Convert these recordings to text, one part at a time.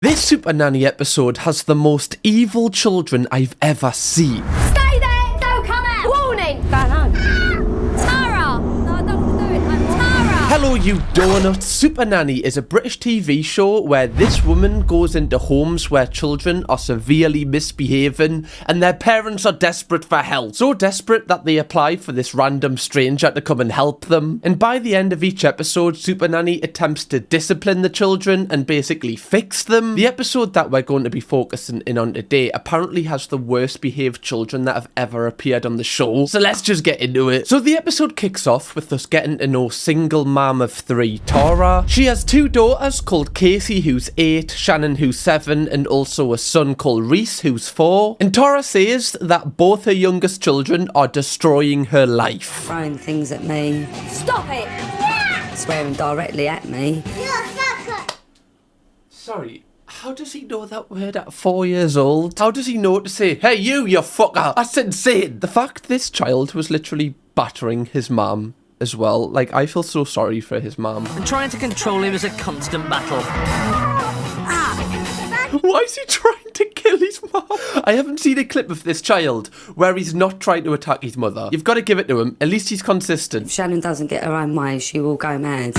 This Supernanny episode has the most evil children I've ever seen. Stay there! Don't come out! Warning! Tara! No, I don't want to do it. Tara! Hello, you donuts. Supernanny is a British TV show where this woman goes into homes where children are severely misbehaving and their parents are desperate for help. So desperate that they apply for this random stranger to come and help them. And by the end of each episode, Supernanny attempts to discipline the children and basically fix them. The episode that we're going to be focusing in on today apparently has the worst behaved children that have ever appeared on the show. So let's just get into it. So the episode kicks off with us getting to know single mom of 3, Tara. She has 2 daughters called Casey, who's 8, Shannon, who's 7, and also a son called Reese, who's 4. And Tara says that both her youngest children are destroying her life. Throwing things at me, Stop it! Yeah! swearing directly at me. You're a sucker! Sorry, how does he know that word at 4 years old? How does he know to say, hey you fucker? That's insane. The fact this child was literally battering his mum as well. Like, I feel so sorry for his mum. And trying to control him is a constant battle. Why is he trying to kill his mum? I haven't seen a clip of this child where he's not trying to attack his mother. You've got to give it to him. At least he's consistent. If Shannon doesn't get her own way, she will go mad.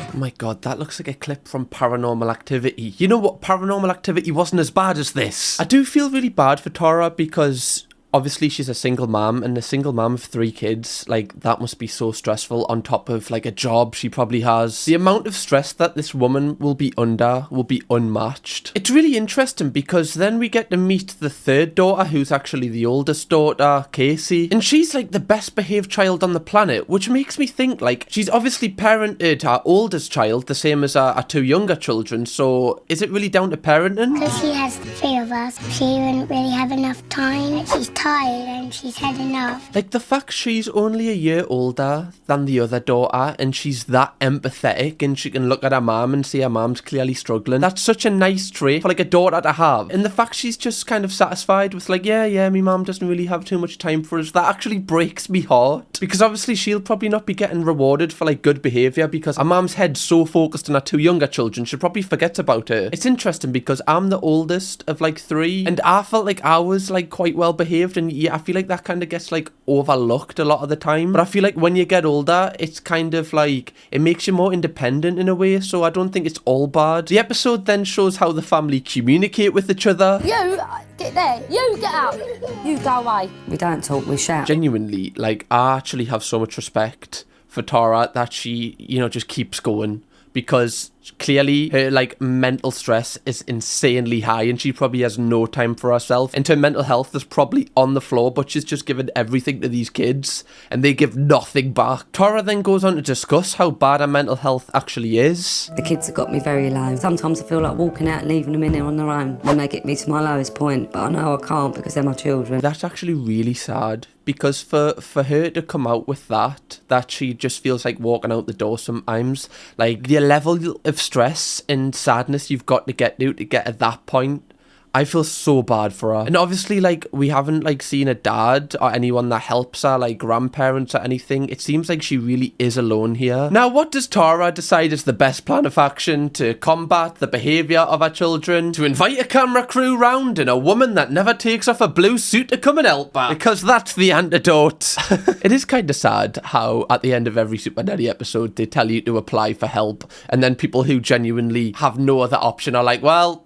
Oh my god, that looks like a clip from Paranormal Activity. You know what? Paranormal Activity wasn't as bad as this. I do feel really bad for Tara because obviously she's a single mom, and a single mom of 3 kids, like, that must be so stressful on top of, like, a job she probably has. The amount of stress that this woman will be under will be unmatched. It's really interesting because then we get to meet the 3rd daughter, who's actually the oldest daughter, Casey, and she's, like, the best behaved child on the planet, which makes me think, like, she's obviously parented her oldest child the same as her 2 younger children, so is it really down to parenting? Because she has 3 of us, she wouldn't really have enough time. She's tired and she's had enough. Like, the fact she's only a year older than the other daughter and she's that empathetic and she can look at her mum and see her mum's clearly struggling, that's such a nice trait for, like, a daughter to have. And the fact she's just kind of satisfied with, like, yeah, my mum doesn't really have too much time for us, that actually breaks me heart. Because obviously she'll probably not be getting rewarded for, like, good behaviour because her mum's head's so focused on her 2 younger children, she probably forgets about her. It's interesting because I'm the oldest of, like, 3 and I felt like I was, like, quite well behaved, and yeah, I feel like that kind of gets, like, overlooked a lot of the time. But I feel like when you get older, it's kind of like, it makes you more independent in a way, so I don't think it's all bad. The episode then shows how the family communicate with each other. You, get there. You, get out. You go away. We don't talk, we shout. Genuinely, like, I actually have so much respect for Tara that she, you know, just keeps going. Because clearly her, like, mental stress is insanely high and she probably has no time for herself. And her mental health is probably on the floor, but she's just given everything to these kids and they give nothing back. Tara then goes on to discuss how bad her mental health actually is. The kids have got me very low. Sometimes I feel like walking out and leaving them in there on their own when they get me to my lowest point, but I know I can't because they're my children. That's actually really sad. Because for her to come out with that she just feels like walking out the door sometimes. Like, the level of stress and sadness you've got to get at that point, I feel so bad for her. And obviously, like, we haven't, like, seen a dad or anyone that helps her, like grandparents or anything. It seems like she really is alone here. Now, what does Tara decide is the best plan of action to combat the behaviour of her children? To invite a camera crew round and a woman that never takes off a blue suit to come and help her. Because that's the antidote. It is kind of sad how at the end of every Supernanny episode they tell you to apply for help, and then people who genuinely have no other option are like, well,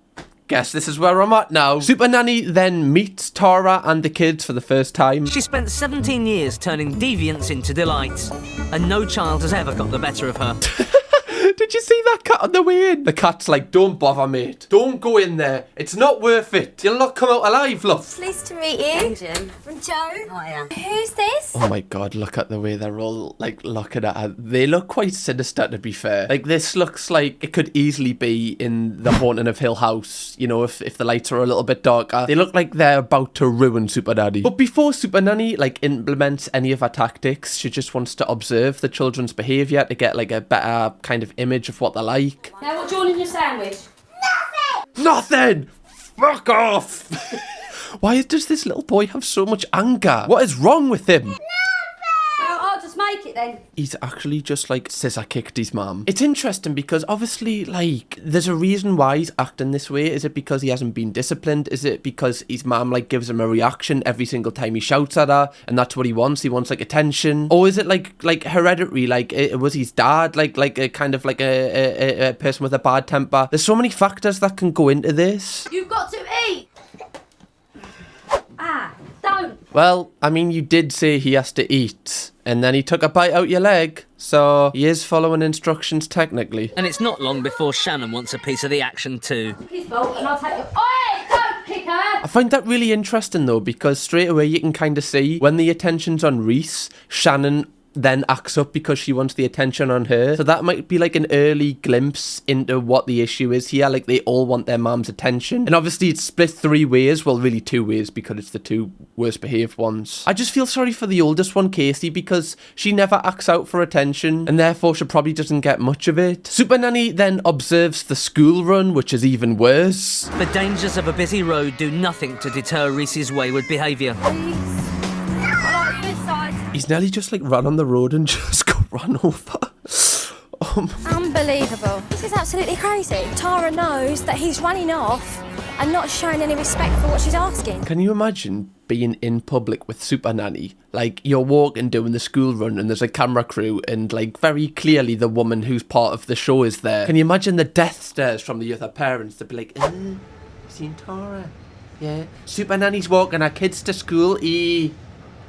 guess this is where I'm at now. Supernanny then meets Tara and the kids for the first time. She spent 17 years turning deviance into delights, and no child has ever got the better of her. Did you see that cat on the way in? The cat's like, don't bother, mate. Don't go in there. It's not worth it. You'll not come out alive, love. Pleased to meet you. Jim. I'm Joe. Hiya. Who's this? Oh my god, look at the way they're all, like, looking at her. They look quite sinister, to be fair. Like, this looks like it could easily be in The Haunting of Hill House, you know, if the lights are a little bit darker. They look like they're about to ruin Supernanny. But before Supernanny, like, implements any of her tactics, she just wants to observe the children's behaviour to get, like, a better kind of image of what they're like. Now, what do you want in your sandwich? Nothing! Fuck off! Why does this little boy have so much anger? What is wrong with him? I'll just make it then. then. He's actually just like scissor kicked his mum. It's interesting because obviously like there's a reason why he's acting this way. Is it because he hasn't been disciplined? Is it because his mum like gives him a reaction every single time he shouts at her and that's what he wants? He wants like attention? Or is it like hereditary? Like it was his dad like a kind of like a person with a bad temper? There's so many factors that can go into this. You've got to eat. Don't. Well, I mean, you did say he has to eat, and then he took a bite out your leg, so he is following instructions technically. And it's not long before Shannon wants a piece of the action too. His fault, and I'll take you. Oi! Don't kick her. I find that really interesting though, because straight away you can kind of see when the attention's on Reese, Shannon then acts up because she wants the attention on her. So that might be like an early glimpse into what the issue is here. Like they all want their mom's attention. And obviously it's split 3 ways. Well, really 2 ways because it's the 2 worst behaved ones. I just feel sorry for the oldest one, Casey, because she never acts out for attention and therefore she probably doesn't get much of it. Supernanny then observes the school run, which is even worse. The dangers of a busy road do nothing to deter Reese's wayward behaviour. He's nearly just like run on the road and just got run over. Unbelievable. This is absolutely crazy. Tara knows that he's running off and not showing any respect for what she's asking. Can you imagine being in public with Supernanny? Like, you're walking doing the school run and there's a camera crew and, like, very clearly the woman who's part of the show is there. Can you imagine the death stares from the other parents to be like, you seen Tara? Yeah. Supernanny's walking her kids to school.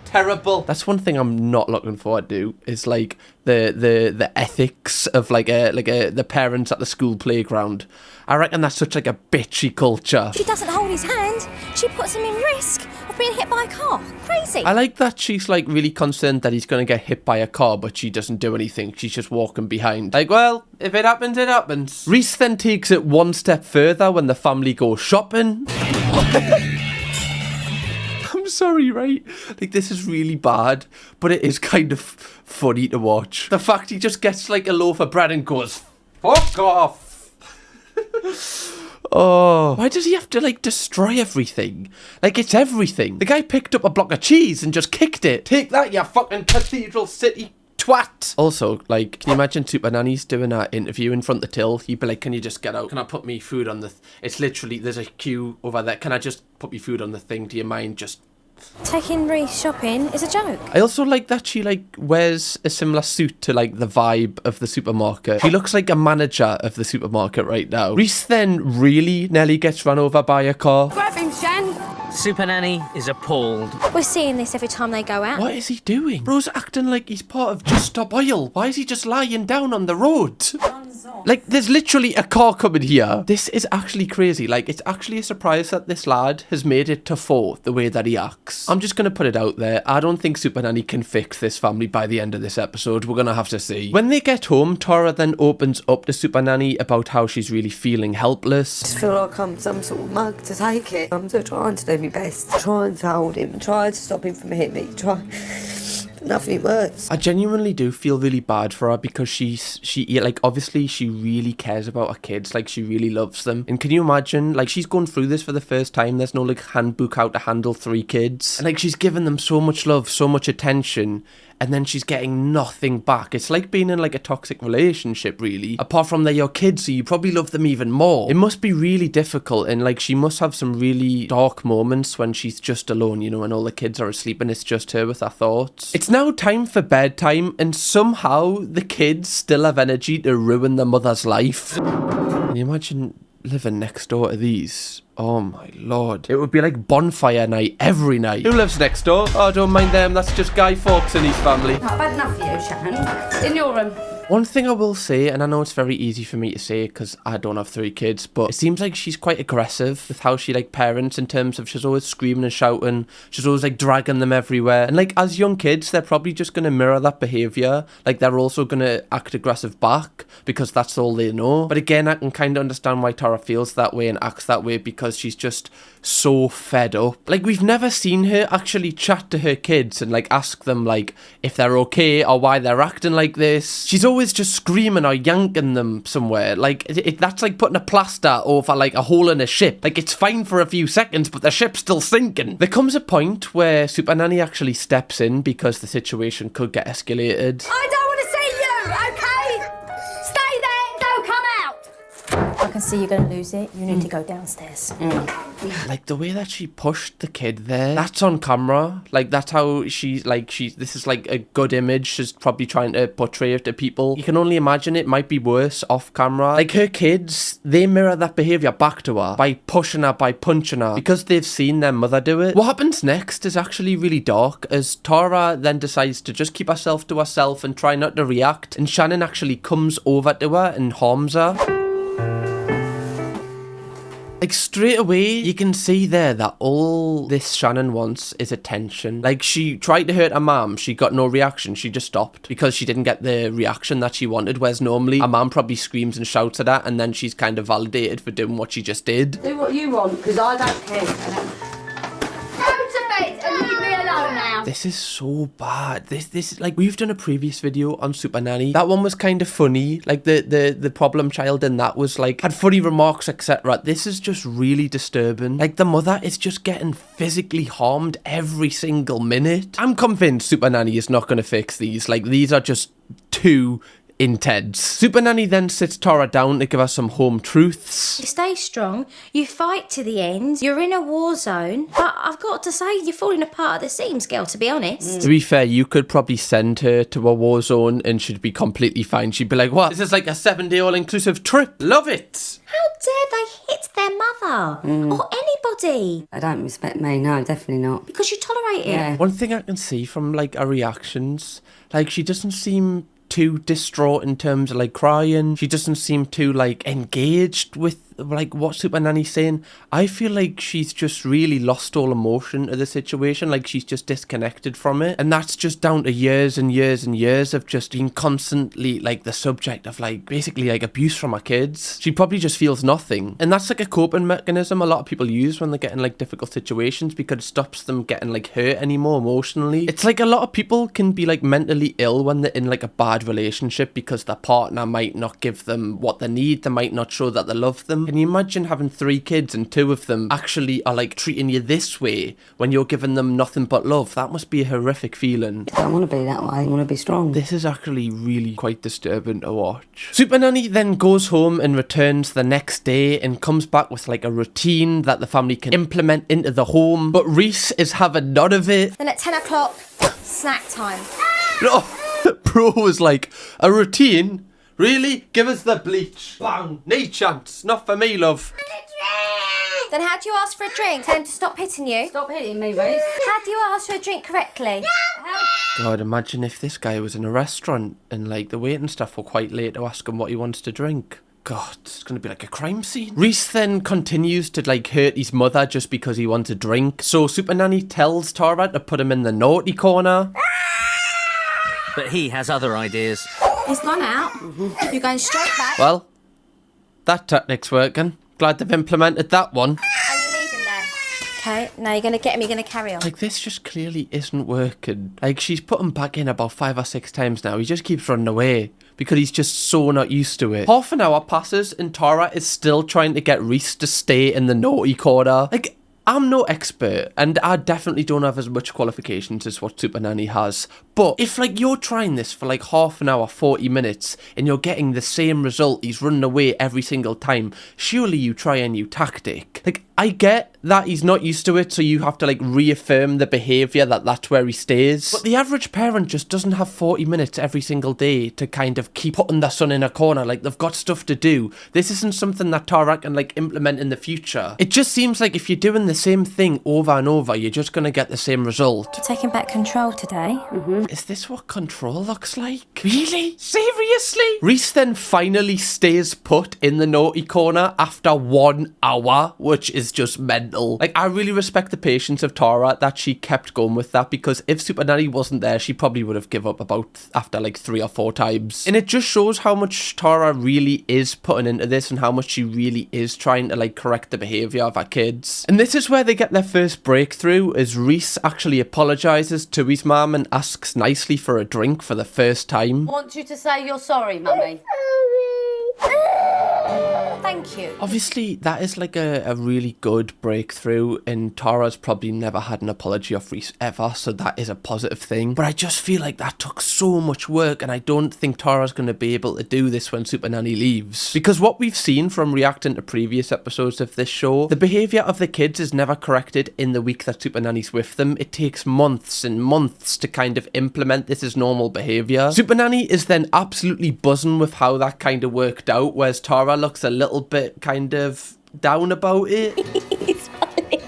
Terrible. That's one thing I'm not looking forward to, is like the ethics of the parents at the school playground. I reckon that's such like a bitchy culture. She doesn't hold his hand. She puts him in risk of being hit by a car. Crazy. I like that she's like really concerned that he's going to get hit by a car, but she doesn't do anything. She's just walking behind. Like, well, if it happens, it happens. Reese then takes it one step further when the family goes shopping. I'm sorry, right? Like, this is really bad, but it is kind of funny to watch. The fact he just gets like a loaf of bread and goes, fuck off. Oh, why does he have to like destroy everything? Like, it's everything. The guy picked up a block of cheese and just kicked it. Take that, you fucking Cathedral City twat. Also, like, can you imagine Supernanny's doing an interview in front of the till? You'd be like, can you just get out? Can I put me food on the... It's literally, there's a queue over there. Can I just put me food on the thing? Do you mind just... Taking Reese shopping is a joke. I also like that she like wears a similar suit to like the vibe of the supermarket. She looks like a manager of the supermarket right now. Reese then really nearly gets run over by a car. Grab him, Shan. Supernanny is appalled. We're seeing this every time they go out. What is he doing? Bro's acting like he's part of Just Stop Oil. Why is he just lying down on the road? Like, there's literally a car coming here. This is actually crazy. Like, it's actually a surprise that this lad has made it to 4 the way that he acts. I'm just going to put it out there. I don't think Supernanny can fix this family by the end of this episode. We're going to have to see. When they get home, Tara then opens up to Supernanny about how she's really feeling helpless. I just feel like I'm some sort of mug to take it. I'm just trying to do my best. Trying to hold him. Trying to stop him from hitting me. But nothing works. I genuinely do feel really bad for her because she like, obviously she really cares about her kids. Like, she really loves them. And can you imagine, like, she's going through this for the first time. There's no like handbook how to handle 3 kids. And like, she's given them so much love, so much attention, and then she's getting nothing back. It's like being in like a toxic relationship, really. Apart from they're your kids, so you probably love them even more. It must be really difficult, and like, she must have some really dark moments when she's just alone, you know, when all the kids are asleep and it's just her with her thoughts. It's now time for bedtime, and somehow the kids still have energy to ruin their mother's life. Can you imagine living next door to these? Oh my lord. It would be like bonfire night every night. Who lives next door? Oh, don't mind them. That's just Guy Fawkes and his family. I've had enough of you, Shannon. In your room. One thing I will say, and I know it's very easy for me to say because I don't have 3 kids, but it seems like she's quite aggressive with how she like parents, in terms of she's always screaming and shouting. She's always like dragging them everywhere. And like, as young kids, they're probably just going to mirror that behaviour. Like, they're also going to act aggressive back because that's all they know. But again, I can kind of understand why Tara feels that way and acts that way, because she's just so fed up. Like, we've never seen her actually chat to her kids and like ask them like if they're okay or why they're acting like this. She's always Joe is just screaming or yanking them somewhere. Like, that's like putting a plaster over like a hole in a ship. Like, it's fine for a few seconds, but the ship's still sinking. There comes a point where Supernanny actually steps in because the situation could get escalated. I don't want to see you, okay? Stay there, don't come out. I can see you're going to lose it. You need to go downstairs. Like, the way that she pushed the kid there, that's on camera. Like, that's how this is like a good image she's probably trying to portray it to people. You can only imagine it might be worse off camera. Like, her kids, they mirror that behaviour back to her by pushing her, by punching her, because they've seen their mother do it. What happens next is actually really dark, as Tara then decides to just keep herself to herself and try not to react, and Shannon actually comes over to her and harms her. Like, straight away, you can see there that all this Shannon wants is attention. Like, she tried to hurt her mum, she got no reaction, she just stopped because she didn't get the reaction that she wanted, whereas normally her mum probably screams and shouts at her, and then she's kind of validated for doing what she just did. Do what you want, because I don't care. Go to bed and leave me alone now. This is so bad. This like, we've done a previous video on Supernanny. That one was kind of funny. Like, the problem child in that was like, had funny remarks, etc. This is just really disturbing. Like, the mother is just getting physically harmed every single minute. I'm convinced Supernanny is not going to fix these. Like, these are just too intense. Supernanny then sits Tara down to give her some home truths. You stay strong, you fight to the end, you're in a war zone, but I've got to say, you're falling apart at the seams, girl, to be honest. To be fair, you could probably send her to a war zone and she'd be completely fine. She'd be like, what? This is like a 7-day all-inclusive trip. Love it. How dare they hit their mother or anybody? They don't respect me, no, definitely not. Because you tolerate it. Yeah. One thing I can see from like her reactions, like, she doesn't seem too distraught in terms of like crying. She doesn't seem too like engaged with like what Supernanny's saying. I feel like she's just really lost all emotion to the situation. Like, she's just disconnected from it, and that's just down to years and years and years of just being constantly like the subject of like basically like abuse from her kids. She probably just feels nothing, and that's like a coping mechanism a lot of people use when they get in like difficult situations, because it stops them getting like hurt anymore emotionally. It's like a lot of people can be like mentally ill when they're in like a bad relationship because their partner might not give them what they need. They might not show that they love them. Can you imagine having 3 kids and 2 of them actually are like treating you this way when you're giving them nothing but love? That must be a horrific feeling. I don't want to be that way, I want to be strong. This is actually really quite disturbing to watch. Supernanny then goes home and returns the next day and comes back with like a routine that the family can implement into the home. But Reese is having none of it. Then at 10 o'clock, snack time. No, bro was like, a routine? Really? Give us the bleach. Bang. No chance. Not for me, love. Then how do you ask for a drink? Tell him to stop hitting you. Stop hitting me, Reese. How do you ask for a drink correctly? God, imagine if this guy was in a restaurant and like the waiting staff were quite late to ask him what he wants to drink. God, it's going to be like a crime scene. Reese then continues to like hurt his mother just because he wants a drink. So Supernanny tells Tara to put him in the naughty corner. But he has other ideas. He's gone out. You're going straight back. Well, that tactic's working. Glad they've implemented that one. Are you leaving there? Okay, now you're going to get him, you're going to carry on. Like, this just clearly isn't working. Like, she's put him back in about 5 or 6 times now. He just keeps running away because he's just so not used to it. Half an hour passes and Tara is still trying to get Reese to stay in the naughty corner. Like, I'm no expert, and I definitely don't have as much qualifications as what Supernanny has. But if, like, you're trying this for, like, half an hour, 40 minutes, and you're getting the same result, he's running away every single time, surely you try a new tactic. Like, I get that he's not used to it, so you have to, like, reaffirm the behaviour that that's where he stays. But the average parent just doesn't have 40 minutes every single day to kind of keep putting their son in a corner. Like, they've got stuff to do. This isn't something that Tara can, like, implement in the future. It just seems like if you're doing the same thing over and over, you're just going to get the same result. You're taking back control today. Is this what control looks like? Really? Seriously? Reese then finally stays put in the naughty corner after 1 hour, which is is just mental. Like, I really respect the patience of Tara that she kept going with that, because if Supernanny wasn't there, she probably would have given up about after like 3 or 4 times. And it just shows how much Tara really is putting into this and how much she really is trying to like correct the behaviour of her kids. And this is where they get their first breakthrough, as Reese actually apologises to his mum and asks nicely for a drink for the first time. I want you to say you're sorry, Mummy. Thank you. Obviously, that is like a really good breakthrough, and Tara's probably never had an apology off Reese ever, so that is a positive thing. But I just feel like that took so much work, and I don't think Tara's going to be able to do this when Supernanny leaves. Because what we've seen from reacting to previous episodes of this show, the behaviour of the kids is never corrected in the week that Supernanny's with them. It takes months and months to kind of implement this as normal behaviour. Supernanny is then absolutely buzzing with how that kind of worked out, whereas Tara looks a little bit kind of down about it. It's funny.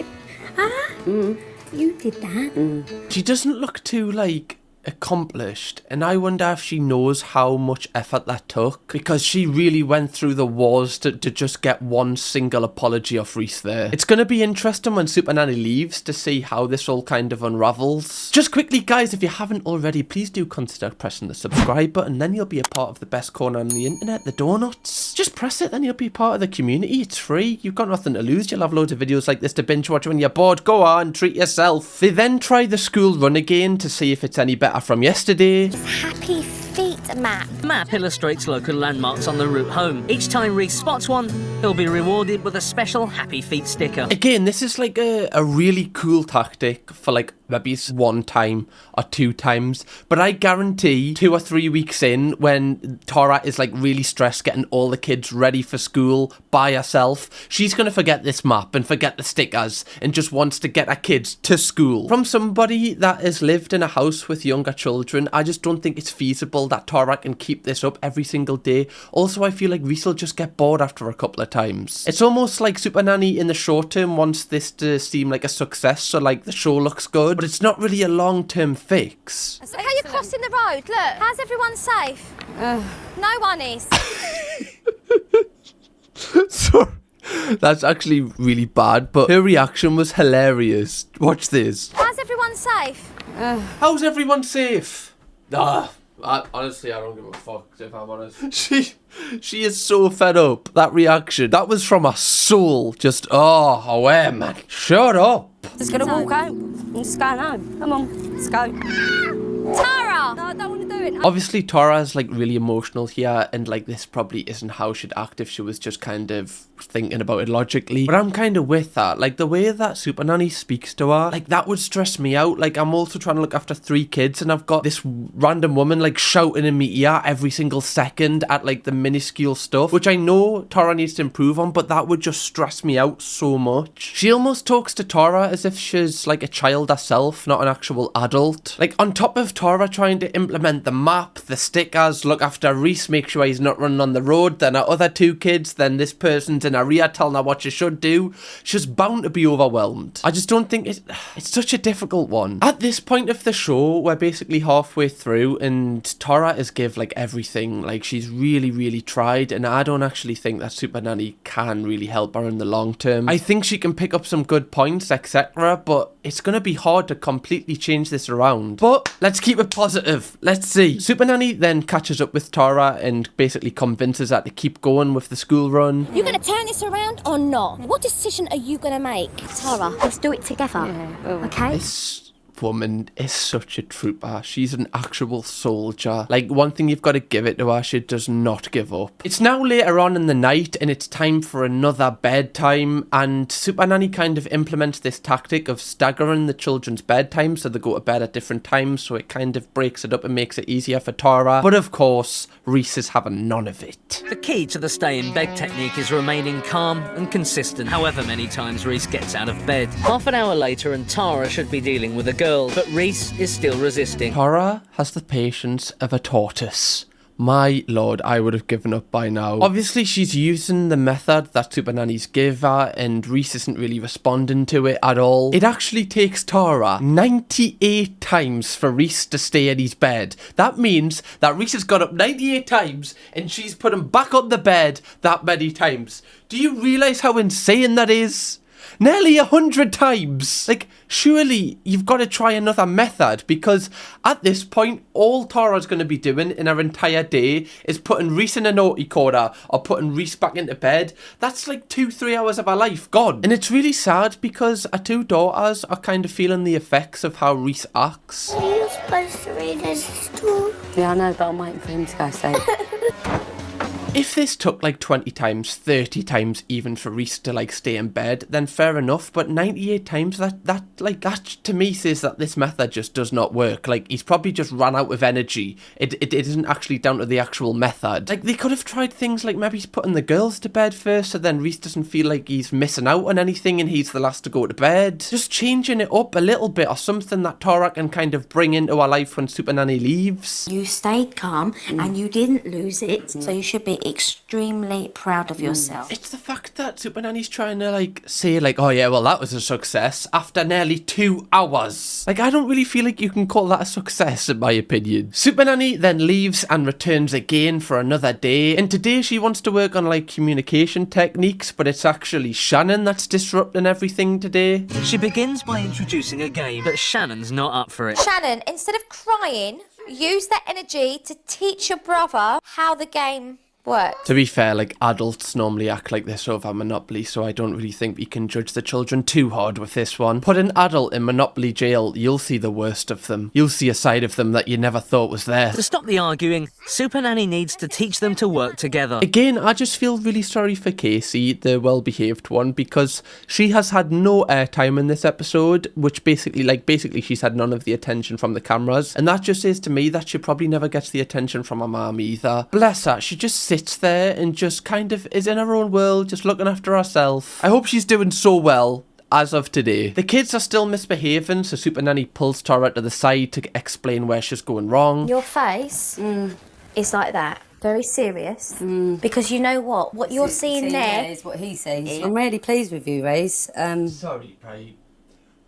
You did that. She doesn't look too, like, accomplished, and I wonder if she knows how much effort that took, because she really went through the wars to just get one single apology off Reese there. It's going to be interesting when Supernanny leaves to see how this all kind of unravels. Just quickly, guys, if you haven't already, please do consider pressing the subscribe button, then you'll be a part of the best corner on the internet, the Donuts. Just press it, then you'll be part of the community. It's free. You've got nothing to lose. You'll have loads of videos like this to binge watch when you're bored. Go on, treat yourself. They then try the school run again to see if it's any better from yesterday. Happy feet map. The map illustrates local landmarks on the route home. Each time Reese spots one, he'll be rewarded with a special Happy Feet sticker. Again, this is like a really cool tactic for like maybe 1 time or 2 times, but I guarantee 2 or 3 weeks in, when Tara is like really stressed getting all the kids ready for school by herself, she's going to forget this map and forget the stickers and just wants to get her kids to school. From somebody that has lived in a house with younger children, I just don't think it's feasible that Tara can keep this up every single day. Also, I feel like Reese will just get bored after a couple of times. It's almost like Supernanny in the short term wants this to seem like a success, so like the show looks good, but it's not really a long-term fix. Look how you're crossing the road. Look, how's everyone safe? No one is. Sorry. That's actually really bad, but her reaction was hilarious. Watch this. How's everyone safe? How's everyone safe? Honestly, I don't give a fuck, if I'm honest. She is so fed up. That reaction, that was from her soul. Just, away, man. Shut up. Just gonna walk out. I'm just going home. Come on, let's go. Tara! No, I don't want to do it. Obviously, Tara's like really emotional here, and like this probably isn't how she'd act if she was just kind of thinking about it logically. But I'm kind of with that. Like the way that Supernanny speaks to her, like that would stress me out. Like I'm also trying to look after 3 kids, and I've got this random woman like shouting in my ear every single second at like the minuscule stuff, which I know Tara needs to improve on, but that would just stress me out so much. She almost talks to Tara as if she's like a child herself, not an actual adult. Like on top of Tara trying to implement the map, the stickers, look after Reese, make sure he's not running on the road, then her other 2 kids, then this person's in her ear telling her what she should do, she's bound to be overwhelmed. I just don't think it's such a difficult one. At this point of the show, we're basically halfway through, and Tara is give like everything. Like she's really tried, and I don't actually think that Supernanny can really help her in the long term. I think she can pick up some good points, etc., but it's going to be hard to completely change this around. But let's keep it positive. Let's see. Supernanny then catches up with Tara and basically convinces her to keep going with the school run. You're going to turn this around or not? What decision are you going to make? Tara, let's do it together. Okay? This woman is such a trooper. She's an actual soldier. Like, one thing you've got to give it to her, she does not give up. It's now later on in the night, and it's time for another bedtime, and Supernanny kind of implements this tactic of staggering the children's bedtime so they go to bed at different times, so it kind of breaks it up and makes it easier for Tara. But of course, Reese is having none of it. The key to the stay in bed technique is remaining calm and consistent, however many times Reese gets out of bed. Half an hour later and Tara should be dealing with a girl, but Reese is still resisting. Tara has the patience of a tortoise. My lord, I would have given up by now. Obviously, she's using the method that Supernanny's give her, and Reese isn't really responding to it at all. It actually takes Tara 98 times for Reese to stay in his bed. That means that Reese has got up 98 times, and she's put him back on the bed that many times. Do you realise how insane that is? Nearly 100 times. Like, surely you've got to try another method, because at this point, all Tara's going to be doing in her entire day is putting Reese in a naughty corner or putting Reese back into bed. That's like 2-3 hours of her life gone. And it's really sad because our two daughters are kind of feeling the effects of how Reese acts. Are you supposed to read us a story? Yeah, I know, but I'm waiting for him to go sleep. If this took like 20 times, 30 times even for Reese to like stay in bed, then fair enough. But 98 times, that to me says that this method just does not work. Like, he's probably just run out of energy. It isn't actually down to the actual method. Like, they could have tried things like maybe he's putting the girls to bed first, so then Reese doesn't feel like he's missing out on anything and he's the last to go to bed. Just changing it up a little bit, or something that Tara can kind of bring into her life when Supernanny leaves. You stayed calm and you didn't lose it, so you should be extremely proud of yourself. It's the fact that Supernanny's trying to like say like, oh yeah, well that was a success after nearly 2 hours. Like, I don't really feel like you can call that a success in my opinion. Supernanny then leaves and returns again for another day, and today she wants to work on like communication techniques, but it's actually Shannon that's disrupting everything today. She begins by introducing a game, but Shannon's not up for it. Shannon, instead of crying, use that energy to teach your brother how the game works. To be fair, like, adults normally act like this over Monopoly, so I don't really think we can judge the children too hard with this one. Put an adult in Monopoly jail, you'll see the worst of them. You'll see a side of them that you never thought was there. To stop the arguing, Supernanny needs to teach them to work together. Again, I just feel really sorry for Casey, the well-behaved one, because she has had no airtime in this episode, which basically she's had none of the attention from the cameras, and that just says to me that she probably never gets the attention from her mum either. Bless her, she just sits there and just kind of is in her own world, just looking after herself. I hope she's doing so well as of today. The kids are still misbehaving, so Supernanny pulls Tara to the side to explain where she's going wrong. Your face is like that. Very serious. Because you know what you're seeing there is what he sees. I'm really pleased with you, Reese. Sorry, right?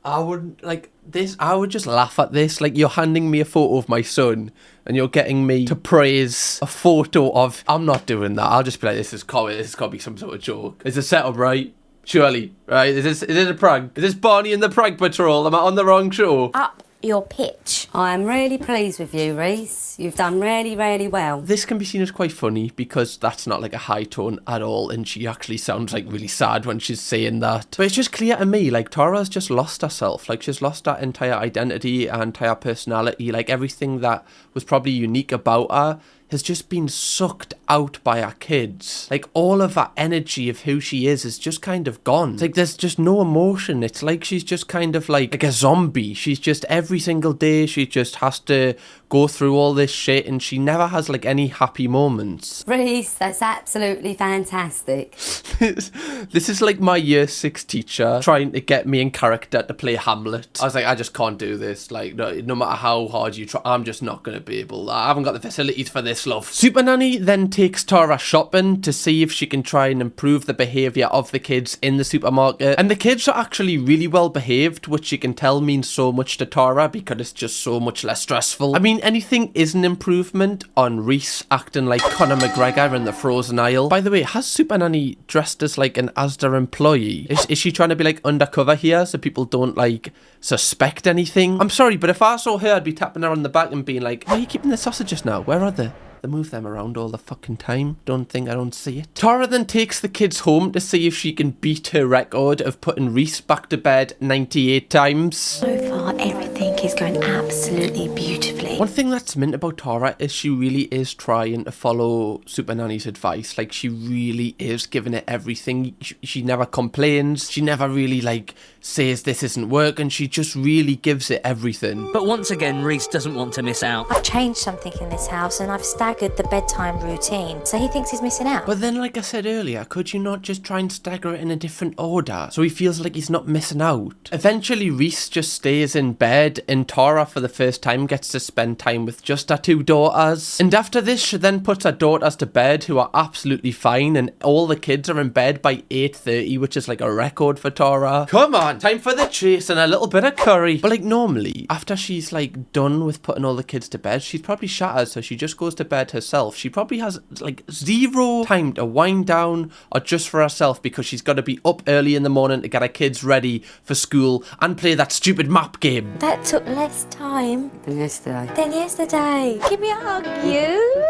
I wouldn't like this. I would just laugh at this. Like, you're handing me a photo of my son and you're getting me to praise a photo of. I'm not doing that. I'll just be like, this has got to be some sort of joke. It's a setup, right? Surely, right? Is it a prank? Is this Barney and the Prank Patrol? Am I on the wrong show? up your pitch. I'm really pleased with you, Reese. You've done really, really well. This can be seen as quite funny because that's not like a high tone at all, and she actually sounds like really sad when she's saying that. But it's just clear to me, like, Tara's just lost herself. Like, she's lost her entire identity, her entire personality. Like, everything that was probably unique about her has just been sucked out by our kids. Like, all of that energy of who she is just kind of gone. It's like there's just no emotion. It's like she's just kind of like a zombie. She's just every single day she just has to go through all this shit, and she never has like any happy moments. Reese, that's absolutely fantastic. This is like my year 6 teacher trying to get me in character to play Hamlet. I was like, I just can't do this. Like, no matter how hard you try, I'm just not going to be able. I haven't got the facilities for this, love. Supernanny then takes Tara shopping to see if she can try and improve the behaviour of the kids in the supermarket. And the kids are actually really well behaved, which you can tell means so much to Tara because it's just so much less stressful. I mean, anything is an improvement on Reese acting like Conor McGregor in the Frozen Isle. By the way, has Supernanny dressed as like an Asda employee? Is she trying to be like undercover here so people don't like suspect anything? I'm sorry, but if I saw her, I'd be tapping her on the back and being like, why are you keeping the sausages now? Where are they? They move them around all the fucking time. Don't think I don't see it. Tara then takes the kids home to see if she can beat her record of putting Reese back to bed 98 times. So far, everything is going absolutely beautifully. One thing that's mint about Tara is she really is trying to follow Supernanny's advice. Like, she really is giving it everything. She never complains. She never really, like, says this isn't working. She just really gives it everything. But once again, Reese doesn't want to miss out. I've changed something in this house and I've staggered the bedtime routine, so he thinks he's missing out. But then, like I said earlier, could you not just try and stagger it in a different order so he feels like he's not missing out? Eventually, Reese just stays in bed and Tara for the first time gets to spend time with just her 2 daughters. And after this, she then puts her daughters to bed, who are absolutely fine, and all the kids are in bed by 8:30, which is like a record for Tara. Come on, time for the chase and a little bit of curry. But like normally, after she's like done with putting all the kids to bed, she's probably shattered, so she just goes to bed herself. She probably has like 0 time to wind down or just for herself, because she's got to be up early in the morning to get her kids ready for school and play that stupid map game. That took less time Than yesterday. than yesterday. Give me a hug, you.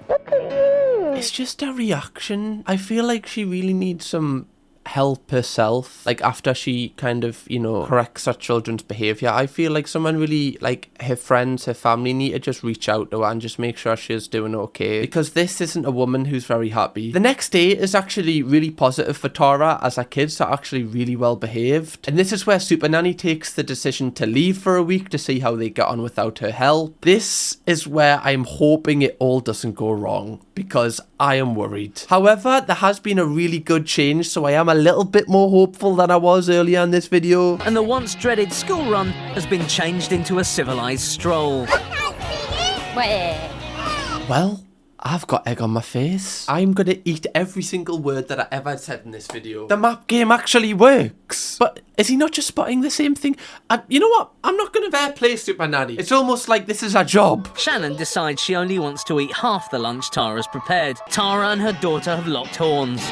Look at you. It's just a reaction. I feel like she really needs some help herself, like after she kind of, you know, corrects her children's behavior. I feel like someone really, like her friends, her family, need to just reach out to her and just make sure she's doing okay, because this isn't a woman who's very happy. The next day is actually really positive for Tara, as her kids are actually really well behaved, and this is where Supernanny takes the decision to leave for a week to see how they get on without her help. This is where I'm hoping it all doesn't go wrong, because I am worried. However, there has been a really good change, so I am a little bit more hopeful than I was earlier in this video. And the once dreaded school run has been changed into a civilised stroll. Where? Well, I've got egg on my face. I'm gonna eat every single word that I ever said in this video. The map game actually works. But is he not just spotting the same thing? You know what? I'm not gonna play Supernanny. It's almost like this is her job. Shannon decides she only wants to eat half the lunch Tara's prepared. Tara and her daughter have locked horns.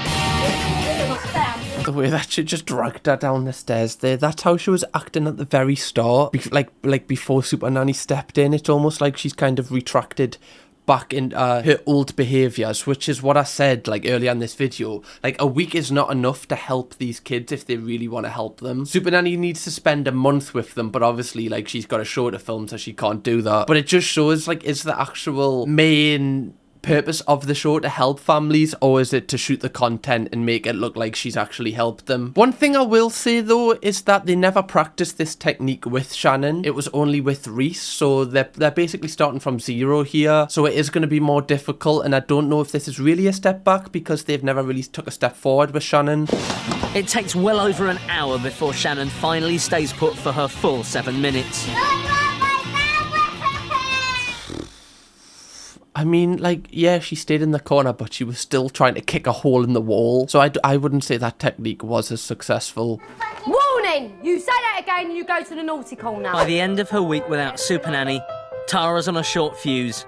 The way that she just dragged her down the stairs there, that's how she was acting at the very start. Like before Supernanny stepped in, it's almost like she's kind of retracted back in her old behaviours, which is what I said like earlier in this video. Like, a week is not enough to help these kids if they really want to help them. Supernanny needs to spend a month with them, but obviously like she's got a show to film, so she can't do that. But it just shows, like, is the actual main purpose of the show to help families, or is it to shoot the content and make it look like she's actually helped them? One thing I will say though is that they never practiced this technique with Shannon. It was only with Reese, so they're basically starting from 0 here, so it is going to be more difficult, and I don't know if this is really a step back because they've never really took a step forward with Shannon. It takes well over an hour before Shannon finally stays put for her full 7 minutes. I mean, like, yeah, she stayed in the corner, but she was still trying to kick a hole in the wall. So I wouldn't say that technique was as successful. Warning! You say that again and you go to the naughty corner. By the end of her week without Supernanny, Tara's on a short fuse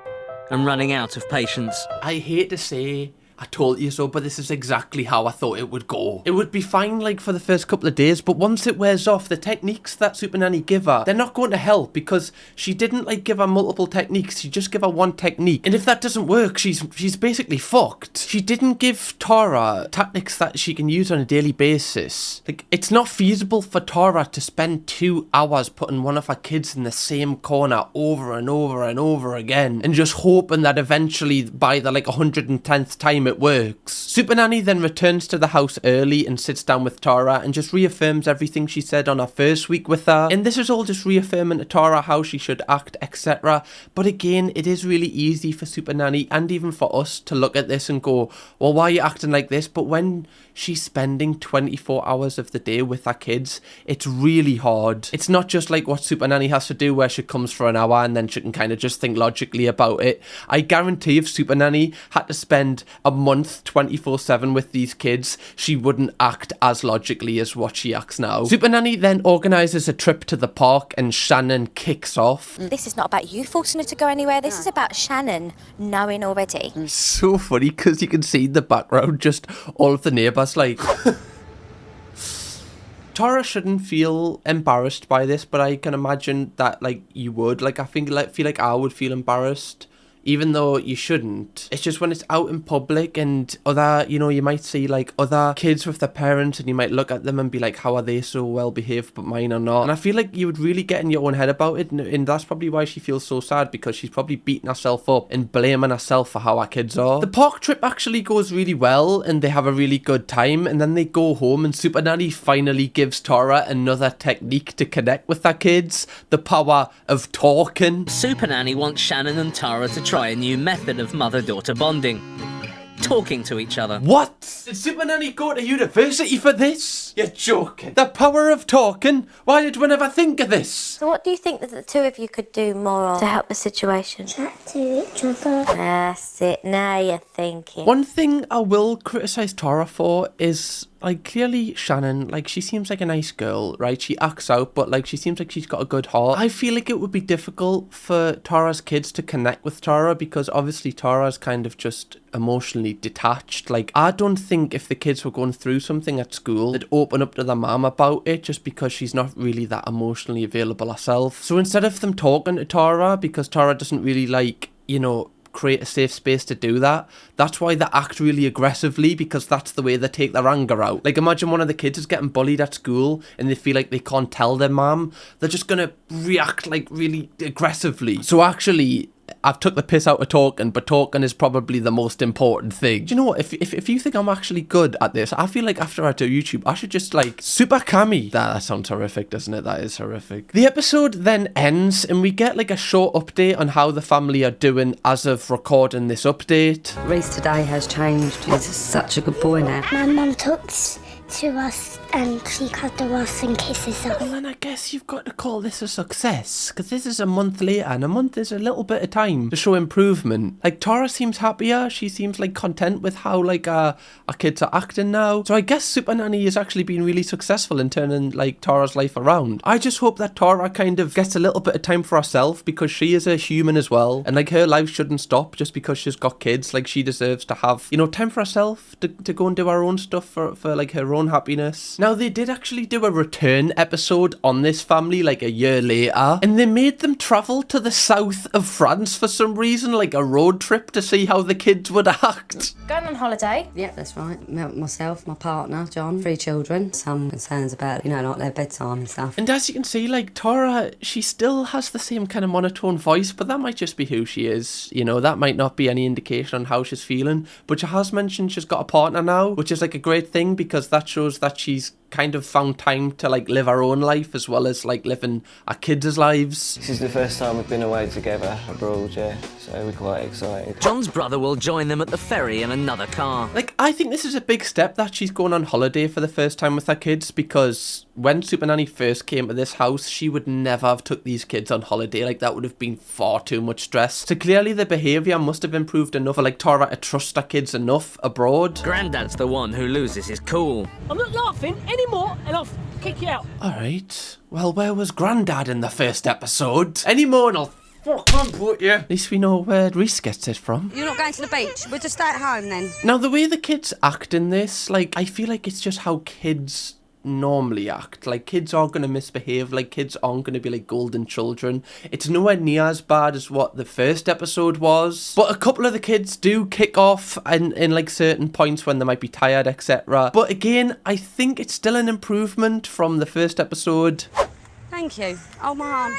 and running out of patience. I hate to say I told you so, but this is exactly how I thought it would go. It would be fine, like, for the first couple of days, but once it wears off, the techniques that Supernanny give her, they're not going to help, because she didn't, like, give her multiple techniques. She just gave her one technique. And if that doesn't work, she's basically fucked. She didn't give Tara tactics that she can use on a daily basis. Like, it's not feasible for Tara to spend 2 hours putting one of her kids in the same corner over and over and over again, and just hoping that eventually by the, like, 110th time it works. Supernanny then returns to the house early and sits down with Tara and just reaffirms everything she said on her first week with her. And this is all just reaffirming to Tara how she should act, etc. But again, it is really easy for Supernanny and even for us to look at this and go, well, why are you acting like this? But when she's spending 24 hours of the day with her kids, it's really hard. It's not just like what Supernanny has to do, where she comes for an hour and then she can kind of just think logically about it. I guarantee if Supernanny had to spend a month 24/7 with these kids, she wouldn't act as logically as what she acts now. Supernanny then organises a trip to the park and Shannon kicks off. This is not about you forcing her to go anywhere. This is about Shannon knowing already. So funny because you can see in the background just all of the neighbours like... Tara shouldn't feel embarrassed by this, but I can imagine that, like, you would. Like, I feel like I would feel embarrassed, even though you shouldn't. It's just when it's out in public and other, you know, you might see like other kids with their parents and you might look at them and be like, how are they so well behaved but mine are not? And I feel like you would really get in your own head about it, and that's probably why she feels so sad, because she's probably beating herself up and blaming herself for how her kids are. The park trip actually goes really well and they have a really good time, and then they go home and Supernanny finally gives Tara another technique to connect with her kids, the power of talking. Supernanny wants Shannon and Tara to try a new method of mother-daughter bonding. talking to each other. What? Did Supernanny go to university for this? You're joking. The power of talking? Why did we never think of this? So what do you think that the two of you could do more to help the situation? Chat to each other. That's it, now you're thinking. One thing I will criticise Tara for is, like, clearly Shannon, like, she seems like a nice girl, right? She acts out, but, like, she seems like she's got a good heart. I feel like it would be difficult for Tara's kids to connect with Tara because obviously Tara's kind of just emotionally detached. Like, I don't think if the kids were going through something at school, they'd open up to their mum about it just because she's not really that emotionally available herself. So instead of them talking to Tara, because Tara doesn't really, like, you know, create a safe space to do that, that's why they act really aggressively, because that's the way they take their anger out. Like, imagine one of the kids is getting bullied at school and they feel like they can't tell their mum. They're just gonna react, like, really aggressively. So actually, I've took the piss out of talking, but talking is probably the most important thing. Do you know what? If you think I'm actually good at this, I feel like after I do YouTube, I should just, like, super cami. That sounds horrific, doesn't it? That is horrific. The episode then ends and we get, like, a short update on how the family are doing as of recording this update. Reese today has changed. He's such a good boy now. My mum talks to us and she cuddles us and kisses us. Well, then I guess you've got to call this a success, because this is a month later, and a month is a little bit of time to show improvement. Like, Tara seems happier. She seems, like, content with how, like, our kids are acting now. So I guess Supernanny has actually been really successful in turning, like, Tara's life around. I just hope that Tara kind of gets a little bit of time for herself, because she is a human as well, and, like, her life shouldn't stop just because she's got kids. Like, she deserves to have, you know, time for herself to go and do her own stuff for like, her own happiness. Now, they did actually do a return episode on this family, like, a year later, and they made them travel to the south of France for some reason, like a road trip to see how the kids would act. Going on holiday? Yep, that's right. Myself, my partner, John, 3 children. Some concerns about, you know, like their bedtime and stuff. And as you can see, like, Tara, she still has the same kind of monotone voice, but that might just be who she is. You know, that might not be any indication on how she's feeling, but she has mentioned she's got a partner now, which is, like, a great thing, because that shows that she's kind of found time to, like, live her own life as well as, like, living our kids' lives. This is the first time we've been away together abroad, yeah, so we're quite excited. John's brother will join them at the ferry in another car. Like, I think this is a big step that she's going on holiday for the first time with her kids, because when Supernanny first came to this house, she would never have took these kids on holiday. Like, that would have been far too much stress. So clearly the behaviour must have improved enough for, like, Tara to trust her kids enough abroad. Grandad's the one who loses his cool. I'm not laughing anymore, and I'll kick you out. Alright, well, where was Grandad in the first episode? Any more and I'll fucking put you. At least we know where Reese gets it from. You're not going to the beach? We'll just stay at home then. Now, the way the kids act in this, like, I feel like it's just how kids normally act. Like, kids are going to misbehave. Like, kids aren't going to be like golden children. It's nowhere near as bad as what the first episode was, but a couple of the kids do kick off in like certain points when they might be tired, etc. But again, I think it's still an improvement from the first episode. Thank you. Oh, Mum.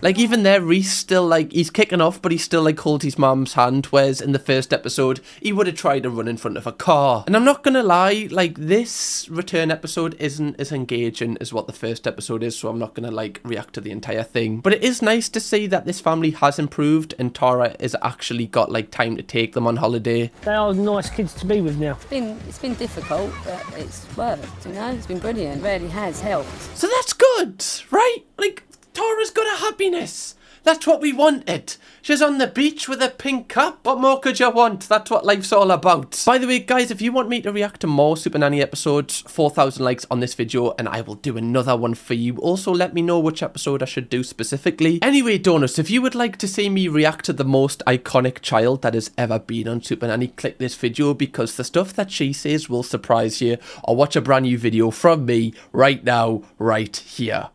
Like, even there, Reese still, like, he's kicking off, but he still, like, holds his mum's hand, whereas in the first episode, he would have tried to run in front of a car. And I'm not gonna lie, like, this return episode isn't as engaging as what the first episode is, so I'm not gonna, like, react to the entire thing. But it is nice to see that this family has improved, and Tara has actually got, like, time to take them on holiday. They are nice kids to be with now. It's been difficult, but it's worked, you know? It's been brilliant. It really has helped. So that's good, right? Like, Tara's got a happiness. That's what we wanted. She's on the beach with a pink cup. What more could you want? That's what life's all about. By the way, guys, if you want me to react to more Supernanny episodes, 4,000 likes on this video and I will do another one for you. Also, let me know which episode I should do specifically. Anyway, donuts, if you would like to see me react to the most iconic child that has ever been on Supernanny, click this video, because the stuff that she says will surprise you. Or watch a brand new video from me right now, right here.